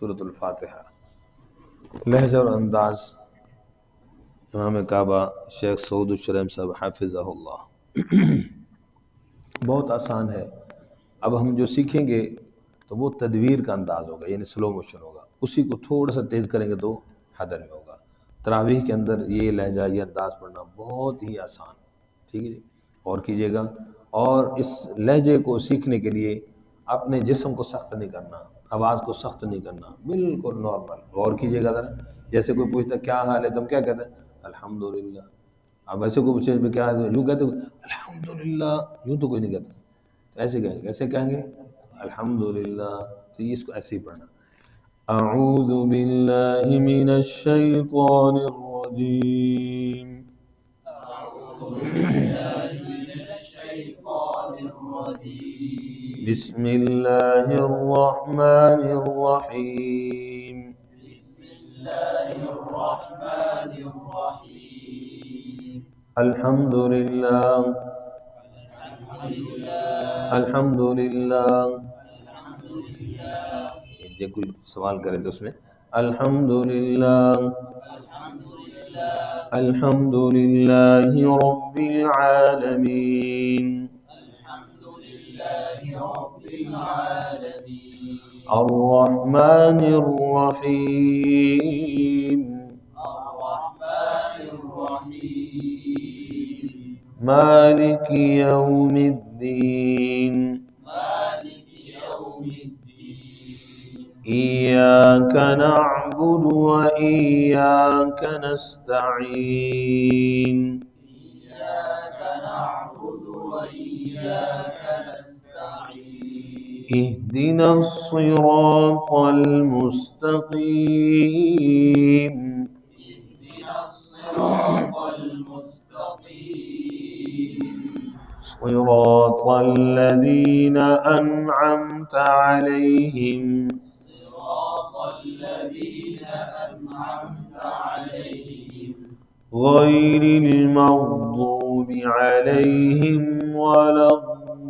सूरतुल फातिहा। लहजा और अंदाज इमाम काबा शेख सऊद शरीम साहब हाफिज़हुल्लाह। बहुत आसान है। अब हम जो सीखेंगे तो वो तदवीर का अंदाज होगा, यानी स्लो मोशन होगा। उसी को थोड़ा सा तेज़ करेंगे तो हदर में होगा। तरावीह के अंदर ये लहजा, ये अंदाज पढ़ना बहुत ही आसान, ठीक है जी। और कीजिएगा। और इस लहजे को सीखने के लिए अपने जिस्म को सख्त नहीं करना, आवाज़ को सख्त नहीं करना, बिल्कुल नॉर्मल। गौर कीजिएगा ज़रा। जैसे कोई पूछता क्या हाल है, तुम क्या कहते हैं? अल्हम्दुलिल्लाह। अब ऐसे कोई पूछे क्या है, यूँ कहते हो अल्हम्दुलिल्लाह, यूँ तो कोई नहीं कहता। तो ऐसे कहेंगे, कैसे कहेंगे? अल्हम्दुलिल्लाह। तो ये इसको ऐसे ही पढ़ना। अऊज़ु बिल्लाहि मिनश शैतानिर रजीम। बिस्मिल्लाहिर रहमानिर रहीम। अल्हम्दुलिल्लाह। अल्हम्दुलिल्लाह। ये कोई सवाल करे तो उसमें अल्हम्दुलिल्लाह। अल्हम्दुलिल्लाहि रब्बिल आलमीन। अर्रहमानिर रहीम। मालिकि यौमिद्दीन। इय्याक नअबुदु व इय्याक नस्तईन। इहदिनस सिरातल मुस्तकीम। सिरातल लज़ीना अनअमत अलैहिम गैरिल मग़दूबि अलैहिम वलद्दाल्लीन।